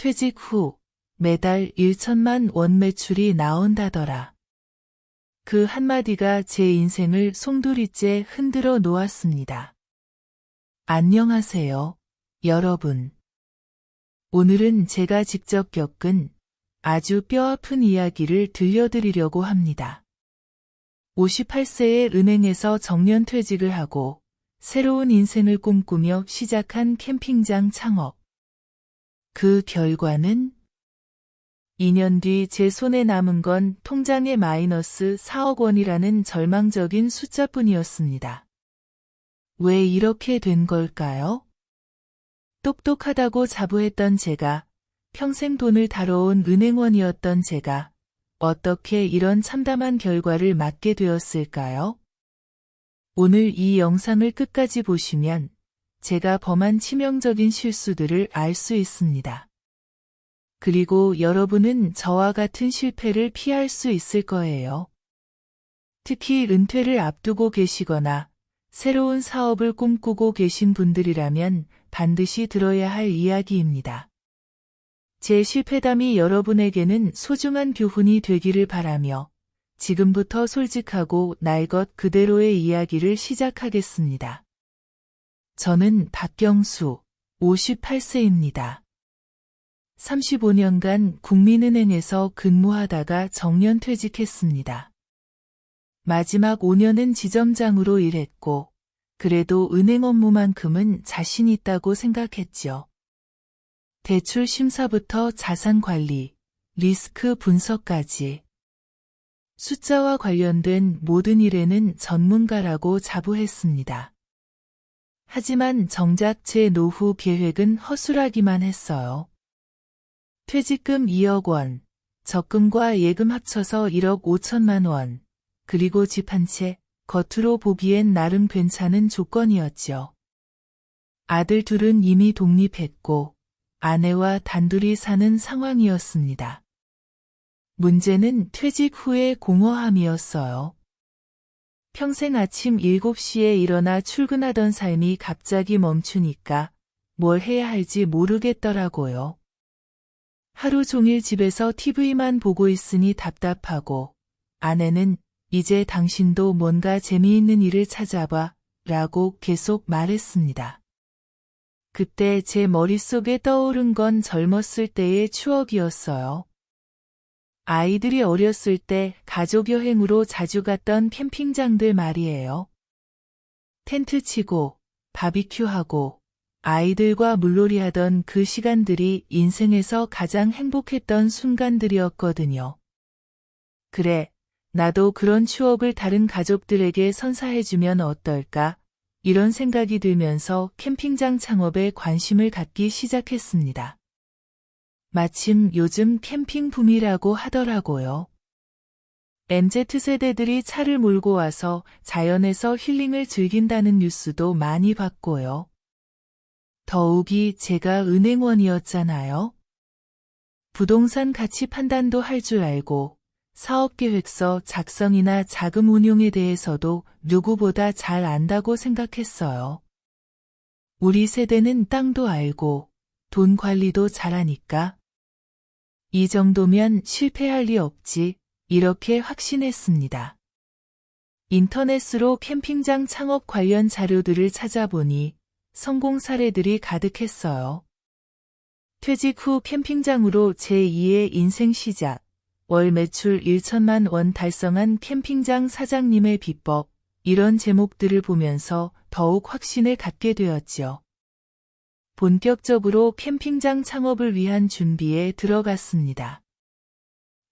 퇴직 후 매달 1천만 원 매출이 나온다더라. 그 한마디가 제 인생을 송두리째 흔들어 놓았습니다. 안녕하세요, 여러분. 오늘은 제가 직접 겪은 아주 뼈아픈 이야기를 들려드리려고 합니다. 58세에 은행에서 정년퇴직을 하고 새로운 인생을 꿈꾸며 시작한 캠핑장 창업. 그 결과는 2년 뒤 제 손에 남은 건 통장에 마이너스 4억 원이라는 절망적인 숫자뿐이었습니다. 왜 이렇게 된 걸까요? 똑똑하다고 자부했던 제가, 평생 돈을 다뤄온 은행원이었던 제가 어떻게 이런 참담한 결과를 맞게 되었을까요? 오늘 이 영상을 끝까지 보시면 제가 범한 치명적인 실수들을 알 수 있습니다. 그리고 여러분은 저와 같은 실패를 피할 수 있을 거예요. 특히 은퇴를 앞두고 계시거나 새로운 사업을 꿈꾸고 계신 분들이라면 반드시 들어야 할 이야기입니다. 제 실패담이 여러분에게는 소중한 교훈이 되기를 바라며 지금부터 솔직하고 날 것 그대로의 이야기를 시작하겠습니다. 저는 박경수, 58세입니다. 35년간 국민은행에서 근무하다가 정년퇴직했습니다. 마지막 5년은 지점장으로 일했고, 그래도 은행 업무만큼은 자신 있다고 생각했죠. 대출 심사부터 자산 관리, 리스크 분석까지. 숫자와 관련된 모든 일에는 전문가라고 자부했습니다. 하지만 정작 제 노후 계획은 허술하기만 했어요. 퇴직금 2억 원, 적금과 예금 합쳐서 1억 5천만 원, 그리고 집 한 채, 겉으로 보기엔 나름 괜찮은 조건이었죠. 아들 둘은 이미 독립했고 아내와 단둘이 사는 상황이었습니다. 문제는 퇴직 후의 공허함이었어요. 평생 아침 7시에 일어나 출근하던 삶이 갑자기 멈추니까 뭘 해야 할지 모르겠더라고요. 하루 종일 집에서 TV만 보고 있으니 답답하고 아내는 이제 당신도 뭔가 재미있는 일을 찾아봐 라고 계속 말했습니다. 그때 제 머릿속에 떠오른 건 젊었을 때의 추억이었어요. 아이들이 어렸을 때 가족 여행으로 자주 갔던 캠핑장들 말이에요. 텐트 치고 바비큐하고 아이들과 물놀이 하던 그 시간들이 인생에서 가장 행복했던 순간들이었거든요. 그래, 나도 그런 추억을 다른 가족들에게 선사해주면 어떨까? 이런 생각이 들면서 캠핑장 창업에 관심을 갖기 시작했습니다. 마침 요즘 캠핑 붐이라고 하더라고요. MZ세대들이 차를 몰고 와서 자연에서 힐링을 즐긴다는 뉴스도 많이 봤고요. 더욱이 제가 은행원이었잖아요. 부동산 가치 판단도 할 줄 알고 사업계획서 작성이나 자금 운용에 대해서도 누구보다 잘 안다고 생각했어요. 우리 세대는 땅도 알고 돈 관리도 잘하니까 이 정도면 실패할 리 없지, 이렇게 확신했습니다. 인터넷으로 캠핑장 창업 관련 자료들을 찾아보니 성공 사례들이 가득했어요. 퇴직 후 캠핑장으로 제2의 인생 시작, 월 매출 1천만 원 달성한 캠핑장 사장님의 비법, 이런 제목들을 보면서 더욱 확신을 갖게 되었죠. 본격적으로 캠핑장 창업을 위한 준비에 들어갔습니다.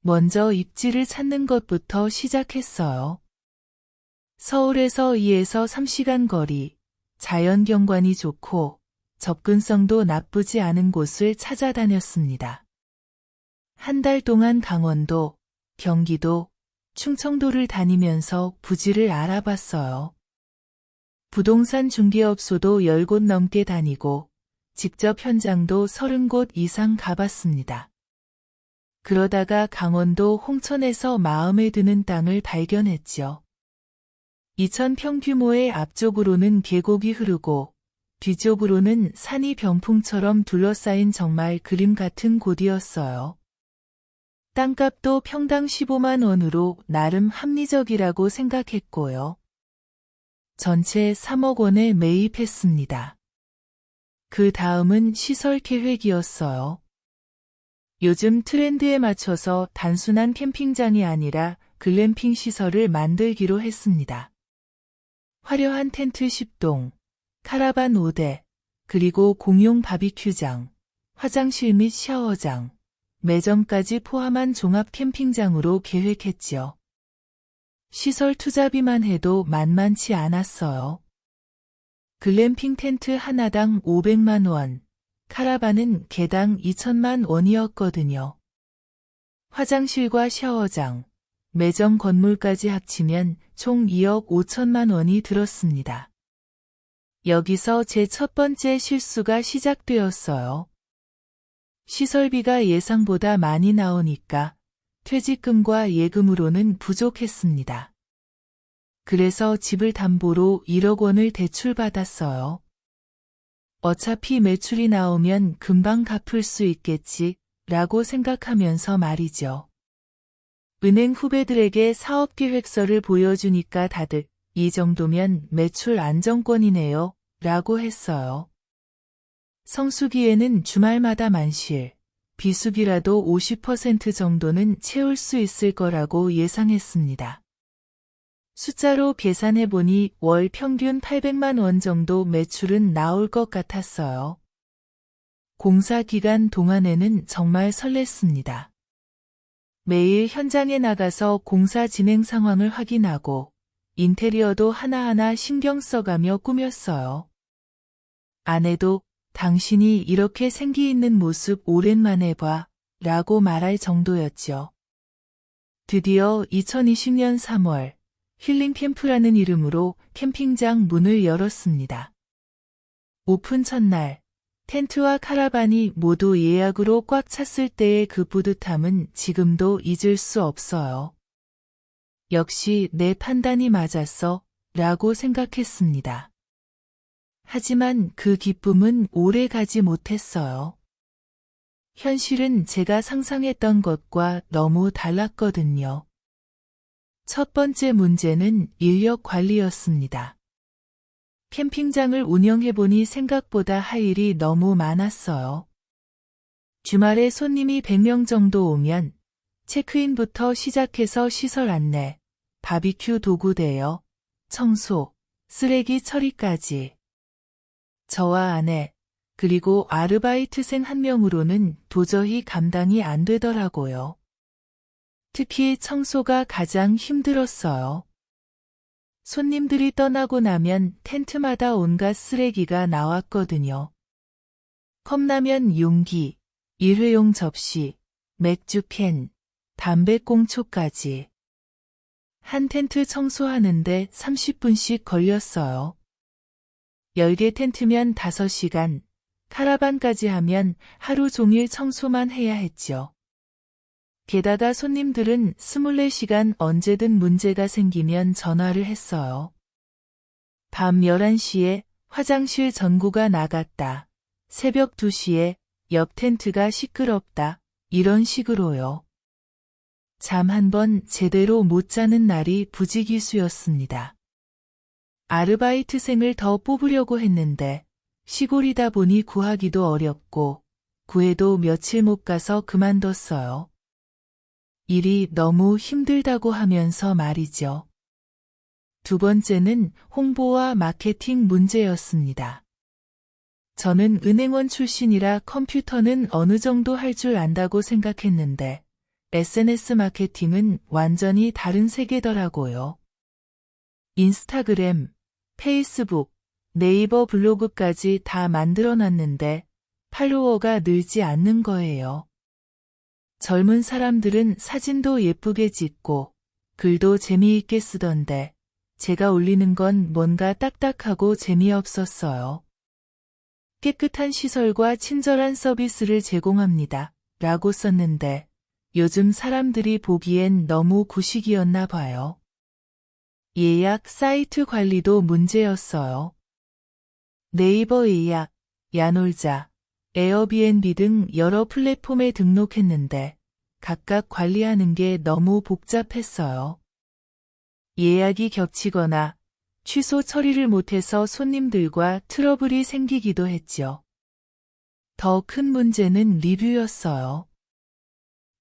먼저 입지를 찾는 것부터 시작했어요. 서울에서 2에서 3시간 거리, 자연경관이 좋고 접근성도 나쁘지 않은 곳을 찾아다녔습니다. 한 달 동안 강원도, 경기도, 충청도를 다니면서 부지를 알아봤어요. 부동산 중개업소도 10곳 넘게 다니고 직접 현장도 30곳 이상 가봤습니다. 그러다가 강원도 홍천에서 마음에 드는 땅을 발견했죠. 2,000평 규모의 앞쪽으로는 계곡이 흐르고 뒤쪽으로는 산이 병풍처럼 둘러싸인 정말 그림 같은 곳이었어요. 땅값도 평당 15만 원으로 나름 합리적이라고 생각했고요. 전체 3억 원에 매입했습니다. 그 다음은 시설 계획이었어요. 요즘 트렌드에 맞춰서 단순한 캠핑장이 아니라 글램핑 시설을 만들기로 했습니다. 화려한 텐트 10동, 카라반 5대, 그리고 공용 바비큐장, 화장실 및 샤워장, 매점까지 포함한 종합 캠핑장으로 계획했지요. 시설 투자비만 해도 만만치 않았어요. 글램핑 텐트 하나당 500만 원, 카라반은 개당 2천만 원이었거든요. 화장실과 샤워장, 매점 건물까지 합치면 총 2억 5천만 원이 들었습니다. 여기서 제 첫 번째 실수가 시작되었어요. 시설비가 예상보다 많이 나오니까 퇴직금과 예금으로는 부족했습니다. 그래서 집을 담보로 1억 원을 대출받았어요. 어차피 매출이 나오면 금방 갚을 수 있겠지 라고 생각하면서 말이죠. 은행 후배들에게 사업계획서를 보여주니까 다들 이 정도면 매출 안정권이네요 라고 했어요. 성수기에는 주말마다 만실, 비수기라도 50% 정도는 채울 수 있을 거라고 예상했습니다. 숫자로 계산해보니 월 평균 800만 원 정도 매출은 나올 것 같았어요. 공사 기간 동안에는 정말 설렜습니다. 매일 현장에 나가서 공사 진행 상황을 확인하고 인테리어도 하나하나 신경 써가며 꾸몄어요. 아내도 당신이 이렇게 생기 있는 모습 오랜만에 봐 라고 말할 정도였죠. 드디어 2020년 3월 힐링 캠프라는 이름으로 캠핑장 문을 열었습니다. 오픈 첫날 텐트와 카라반이 모두 예약으로 꽉 찼을 때의 그 뿌듯함은 지금도 잊을 수 없어요. 역시 내 판단이 맞았어 라고 생각했습니다. 하지만 그 기쁨은 오래 가지 못했어요. 현실은 제가 상상했던 것과 너무 달랐거든요. 첫 번째 문제는 인력 관리였습니다. 캠핑장을 운영해보니 생각보다 할 일이 너무 많았어요. 주말에 손님이 100명 정도 오면 체크인부터 시작해서 시설 안내, 바비큐 도구 대여, 청소, 쓰레기 처리까지. 저와 아내, 그리고 아르바이트생 한 명으로는 도저히 감당이 안 되더라고요. 특히 청소가 가장 힘들었어요. 손님들이 떠나고 나면 텐트마다 온갖 쓰레기가 나왔거든요. 컵라면 용기, 일회용 접시, 맥주캔, 담배꽁초까지. 한 텐트 청소하는데 30분씩 걸렸어요. 10개 텐트면 5시간, 카라반까지 하면 하루 종일 청소만 해야 했죠. 게다가 손님들은 24시간 언제든 문제가 생기면 전화를 했어요. 밤 11시에 화장실 전구가 나갔다. 새벽 2시에 옆 텐트가 시끄럽다. 이런 식으로요. 잠 한 번 제대로 못 자는 날이 부지기수였습니다. 아르바이트생을 더 뽑으려고 했는데 시골이다 보니 구하기도 어렵고 구해도 며칠 못 가서 그만뒀어요. 일이 너무 힘들다고 하면서 말이죠. 두 번째는 홍보와 마케팅 문제였습니다. 저는 은행원 출신이라 컴퓨터는 어느 정도 할 줄 안다고 생각했는데 SNS 마케팅은 완전히 다른 세계더라고요. 인스타그램, 페이스북, 네이버 블로그까지 다 만들어놨는데 팔로워가 늘지 않는 거예요. 젊은 사람들은 사진도 예쁘게 찍고 글도 재미있게 쓰던데 제가 올리는 건 뭔가 딱딱하고 재미없었어요. 깨끗한 시설과 친절한 서비스를 제공합니다. 라고 썼는데 요즘 사람들이 보기엔 너무 구식이었나 봐요. 예약 사이트 관리도 문제였어요. 네이버 예약, 야놀자, 에어비앤비 등 여러 플랫폼에 등록했는데 각각 관리하는 게 너무 복잡했어요. 예약이 겹치거나 취소 처리를 못해서 손님들과 트러블이 생기기도 했죠. 더 큰 문제는 리뷰였어요.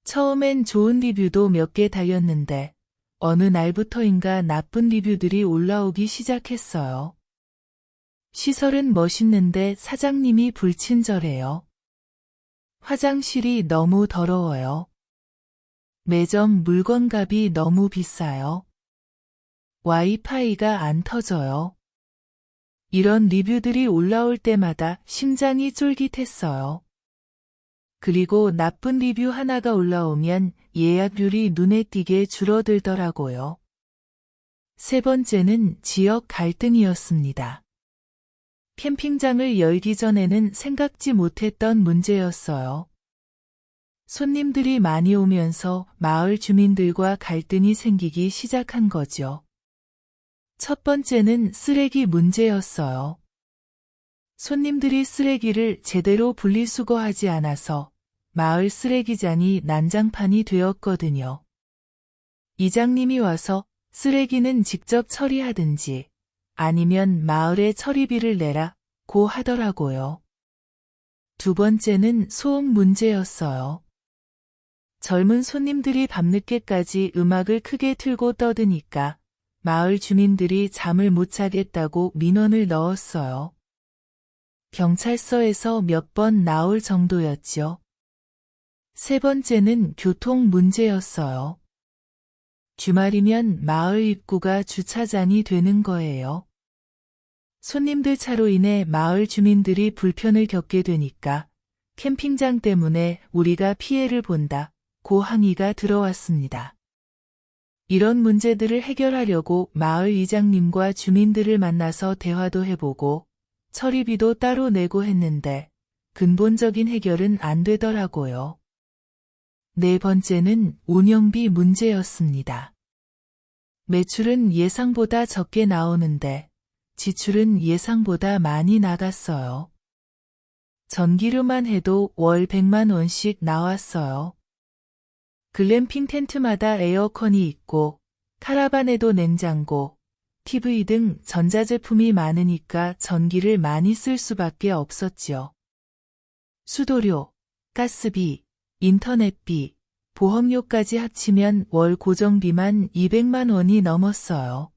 처음엔 좋은 리뷰도 몇 개 달렸는데 어느 날부터인가 나쁜 리뷰들이 올라오기 시작했어요. 시설은 멋있는데 사장님이 불친절해요. 화장실이 너무 더러워요. 매점 물건값이 너무 비싸요. 와이파이가 안 터져요. 이런 리뷰들이 올라올 때마다 심장이 쫄깃했어요. 그리고 나쁜 리뷰 하나가 올라오면 예약률이 눈에 띄게 줄어들더라고요. 세 번째는 지역 갈등이었습니다. 캠핑장을 열기 전에는 생각지 못했던 문제였어요. 손님들이 많이 오면서 마을 주민들과 갈등이 생기기 시작한 거죠. 첫 번째는 쓰레기 문제였어요. 손님들이 쓰레기를 제대로 분리수거하지 않아서 마을 쓰레기장이 난장판이 되었거든요. 이장님이 와서 쓰레기는 직접 처리하든지 아니면 마을에 처리비를 내라고 하더라고요. 두 번째는 소음 문제였어요. 젊은 손님들이 밤늦게까지 음악을 크게 틀고 떠드니까 마을 주민들이 잠을 못 자겠다고 민원을 넣었어요. 경찰서에서 몇 번 나올 정도였죠. 세 번째는 교통 문제였어요. 주말이면 마을 입구가 주차장이 되는 거예요. 손님들 차로 인해 마을 주민들이 불편을 겪게 되니까 캠핑장 때문에 우리가 피해를 본다고 항의가 들어왔습니다. 이런 문제들을 해결하려고 마을 이장님과 주민들을 만나서 대화도 해보고 처리비도 따로 내고 했는데 근본적인 해결은 안 되더라고요. 네 번째는 운영비 문제였습니다. 매출은 예상보다 적게 나오는데 지출은 예상보다 많이 나갔어요. 전기료만 해도 월 100만 원씩 나왔어요. 글램핑 텐트마다 에어컨이 있고 카라반에도 냉장고, TV 등 전자제품이 많으니까 전기를 많이 쓸 수밖에 없었지요. 수도료, 가스비, 인터넷비, 보험료까지 합치면 월 고정비만 200만 원이 넘었어요.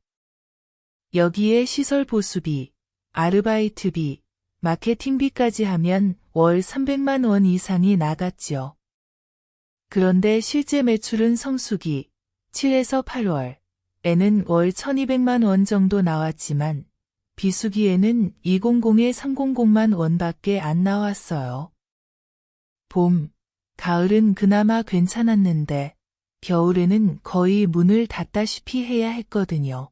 여기에 시설 보수비, 아르바이트비, 마케팅비까지 하면 월 300만 원 이상이 나갔죠. 그런데 실제 매출은 성수기 7에서 8월에는 월 1200만 원 정도 나왔지만 비수기에는 200에 300만 원밖에 안 나왔어요. 봄, 가을은 그나마 괜찮았는데 겨울에는 거의 문을 닫다시피 해야 했거든요.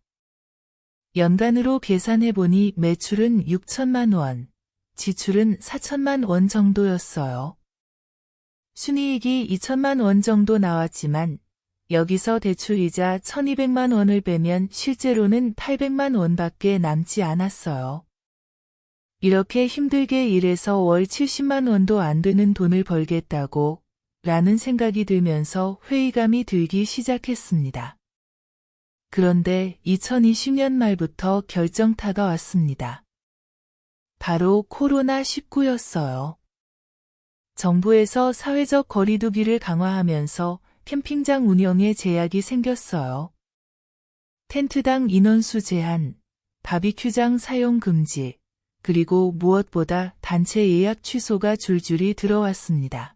연간으로 계산해보니 매출은 6천만 원, 지출은 4천만 원 정도였어요. 순이익이 2천만 원 정도 나왔지만 여기서 대출이자 1200만 원을 빼면 실제로는 800만 원밖에 남지 않았어요. 이렇게 힘들게 일해서 월 70만 원도 안 되는 돈을 벌겠다고 라는 생각이 들면서 회의감이 들기 시작했습니다. 그런데 2020년 말부터 결정타가 왔습니다. 바로 코로나19였어요. 정부에서 사회적 거리두기를 강화하면서 캠핑장 운영에 제약이 생겼어요. 텐트당 인원수 제한, 바비큐장 사용 금지, 그리고 무엇보다 단체 예약 취소가 줄줄이 들어왔습니다.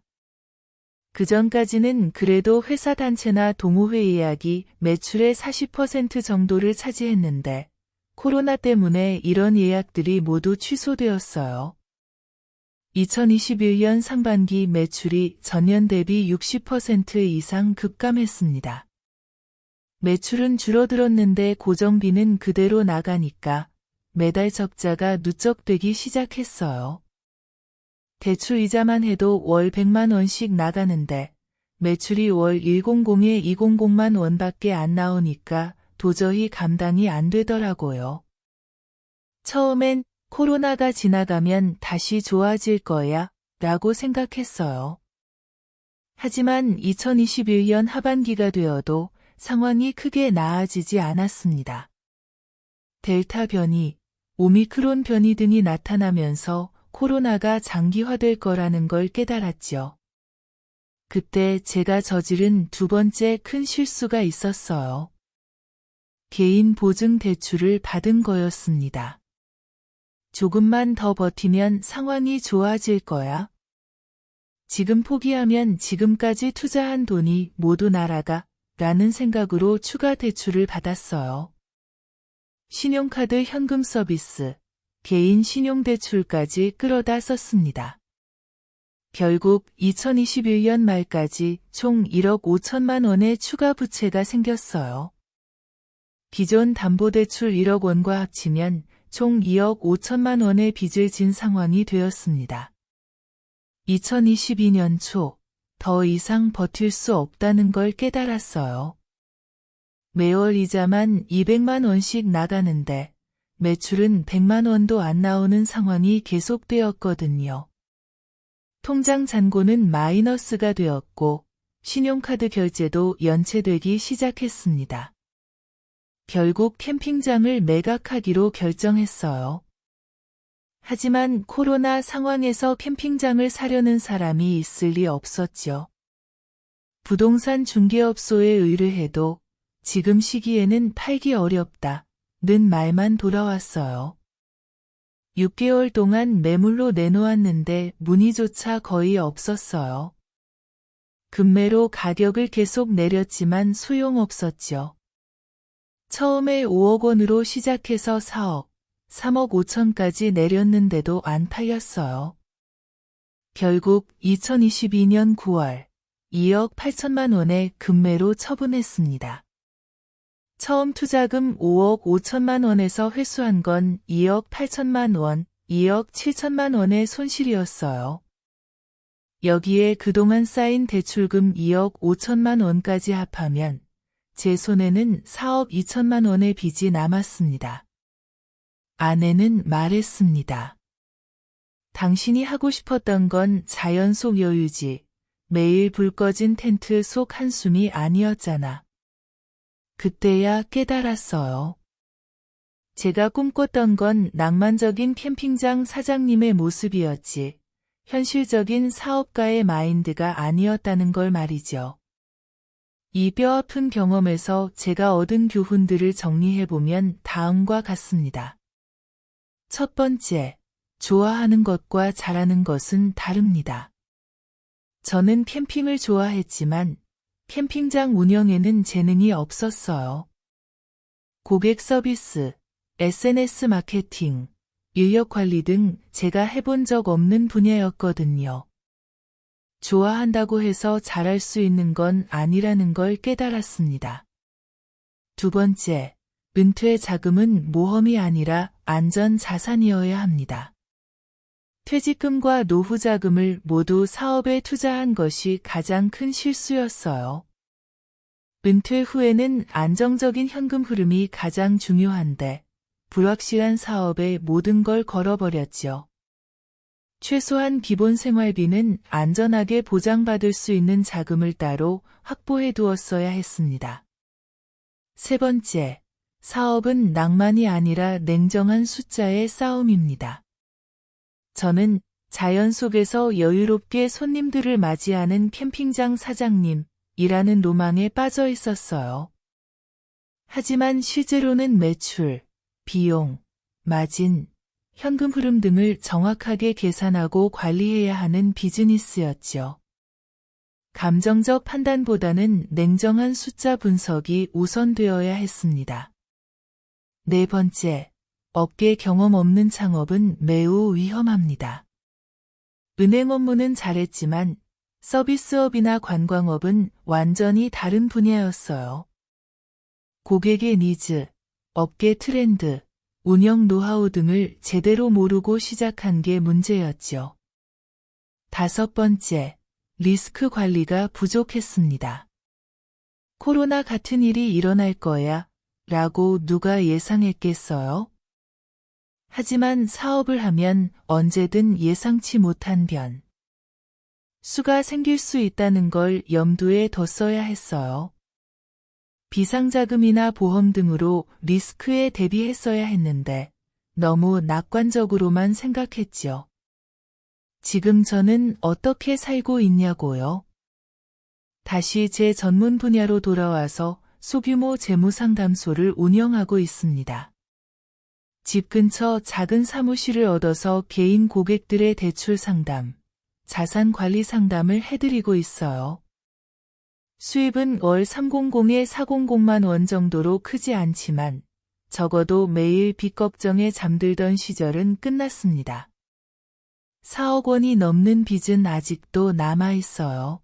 그전까지는 그래도 회사 단체나 동호회 예약이 매출의 40% 정도를 차지했는데 코로나 때문에 이런 예약들이 모두 취소되었어요. 2021년 상반기 매출이 전년 대비 60% 이상 급감했습니다. 매출은 줄어들었는데 고정비는 그대로 나가니까 매달 적자가 누적되기 시작했어요. 대출 이자만 해도 월 100만 원씩 나가는데 매출이 월 100에 200만 원밖에 안 나오니까 도저히 감당이 안 되더라고요. 처음엔 코로나가 지나가면 다시 좋아질 거야 라고 생각했어요. 하지만 2021년 하반기가 되어도 상황이 크게 나아지지 않았습니다. 델타 변이, 오미크론 변이 등이 나타나면서 코로나가 장기화될 거라는 걸 깨달았죠. 그때 제가 저지른 두 번째 큰 실수가 있었어요. 개인 보증 대출을 받은 거였습니다. 조금만 더 버티면 상황이 좋아질 거야. 지금 포기하면 지금까지 투자한 돈이 모두 날아가 라는 생각으로 추가 대출을 받았어요. 신용카드 현금 서비스, 개인 신용대출까지 끌어다 썼습니다. 결국 2021년 말까지 총 1억 5천만 원의 추가 부채가 생겼어요. 기존 담보대출 1억 원과 합치면 총 2억 5천만 원의 빚을 진 상황이 되었습니다. 2022년 초, 더 이상 버틸 수 없다는 걸 깨달았어요. 매월 이자만 200만 원씩 나가는데 매출은 100만 원도 안 나오는 상황이 계속되었거든요. 통장 잔고는 마이너스가 되었고 신용카드 결제도 연체되기 시작했습니다. 결국 캠핑장을 매각하기로 결정했어요. 하지만 코로나 상황에서 캠핑장을 사려는 사람이 있을 리 없었죠. 부동산 중개업소에 의뢰해도 지금 시기에는 팔기 어렵다는 말만 돌아왔어요. 6개월 동안 매물로 내놓았는데 문의조차 거의 없었어요. 급매로 가격을 계속 내렸지만 소용없었죠. 처음에 5억 원으로 시작해서 4억, 3억 5천까지 내렸는데도 안 팔렸어요. 결국 2022년 9월 2억 8천만 원의 급매로 처분했습니다. 처음 투자금 5억 5천만 원에서 회수한 건 2억 8천만 원, 2억 7천만 원의 손실이었어요. 여기에 그동안 쌓인 대출금 2억 5천만 원까지 합하면 제 손에는 4억 2천만 원의 빚이 남았습니다. 아내는 말했습니다. 당신이 하고 싶었던 건 자연 속 여유지, 매일 불 꺼진 텐트 속 한숨이 아니었잖아. 그때야 깨달았어요. 제가 꿈꿨던 건 낭만적인 캠핑장 사장님의 모습이었지, 현실적인 사업가의 마인드가 아니었다는 걸 말이죠. 이 뼈아픈 경험에서 제가 얻은 교훈들을 정리해보면 다음과 같습니다. 첫 번째, 좋아하는 것과 잘하는 것은 다릅니다. 저는 캠핑을 좋아했지만 캠핑장 운영에는 재능이 없었어요. 고객 서비스, SNS 마케팅, 인력 관리 등 제가 해본 적 없는 분야였거든요. 좋아한다고 해서 잘할 수 있는 건 아니라는 걸 깨달았습니다. 두 번째, 은퇴 자금은 모험이 아니라 안전 자산이어야 합니다. 퇴직금과 노후 자금을 모두 사업에 투자한 것이 가장 큰 실수였어요. 은퇴 후에는 안정적인 현금 흐름이 가장 중요한데 불확실한 사업에 모든 걸 걸어버렸죠. 최소한 기본 생활비는 안전하게 보장받을 수 있는 자금을 따로 확보해 두었어야 했습니다. 세 번째, 사업은 낭만이 아니라 냉정한 숫자의 싸움입니다. 저는 자연 속에서 여유롭게 손님들을 맞이하는 캠핑장 사장님이라는 로망에 빠져 있었어요. 하지만 실제로는 매출, 비용, 마진, 현금 흐름 등을 정확하게 계산하고 관리해야 하는 비즈니스였죠. 감정적 판단보다는 냉정한 숫자 분석이 우선되어야 했습니다. 네 번째, 업계 경험 없는 창업은 매우 위험합니다. 은행 업무는 잘했지만 서비스업이나 관광업은 완전히 다른 분야였어요. 고객의 니즈, 업계 트렌드, 운영 노하우 등을 제대로 모르고 시작한 게 문제였죠. 다섯 번째, 리스크 관리가 부족했습니다. 코로나 같은 일이 일어날 거야 라고 누가 예상했겠어요? 하지만 사업을 하면 언제든 예상치 못한 수가 생길 수 있다는 걸 염두에 뒀어야 했어요. 비상자금이나 보험 등으로 리스크에 대비했어야 했는데 너무 낙관적으로만 생각했지요. 지금 저는 어떻게 살고 있냐고요? 다시 제 전문 분야로 돌아와서 소규모 재무상담소를 운영하고 있습니다. 집 근처 작은 사무실을 얻어서 개인 고객들의 대출 상담, 자산 관리 상담을 해드리고 있어요. 수입은 월 300에 400만 원 정도로 크지 않지만 적어도 매일 빚 걱정에 잠들던 시절은 끝났습니다. 4억 원이 넘는 빚은 아직도 남아 있어요.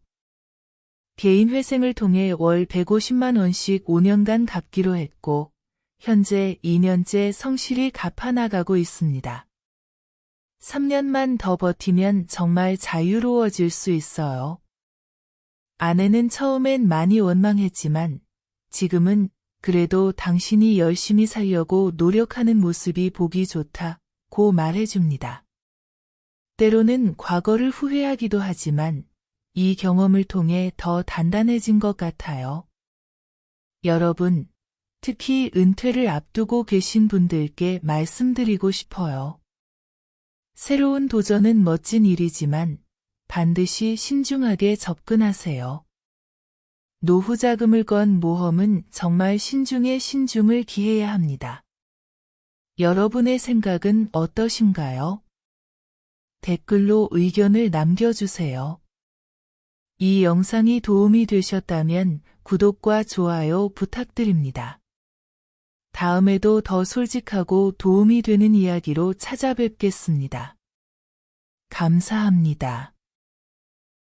개인 회생을 통해 월 150만 원씩 5년간 갚기로 했고 현재 2년째 성실히 갚아나가고 있습니다. 3년만 더 버티면 정말 자유로워질 수 있어요. 아내는 처음엔 많이 원망했지만 지금은 그래도 당신이 열심히 살려고 노력하는 모습이 보기 좋다고 말해줍니다. 때로는 과거를 후회하기도 하지만 이 경험을 통해 더 단단해진 것 같아요. 여러분, 특히 은퇴를 앞두고 계신 분들께 말씀드리고 싶어요. 새로운 도전은 멋진 일이지만 반드시 신중하게 접근하세요. 노후 자금을 건 모험은 정말 신중에 신중을 기해야 합니다. 여러분의 생각은 어떠신가요? 댓글로 의견을 남겨주세요. 이 영상이 도움이 되셨다면 구독과 좋아요 부탁드립니다. 다음에도 더 솔직하고 도움이 되는 이야기로 찾아뵙겠습니다. 감사합니다.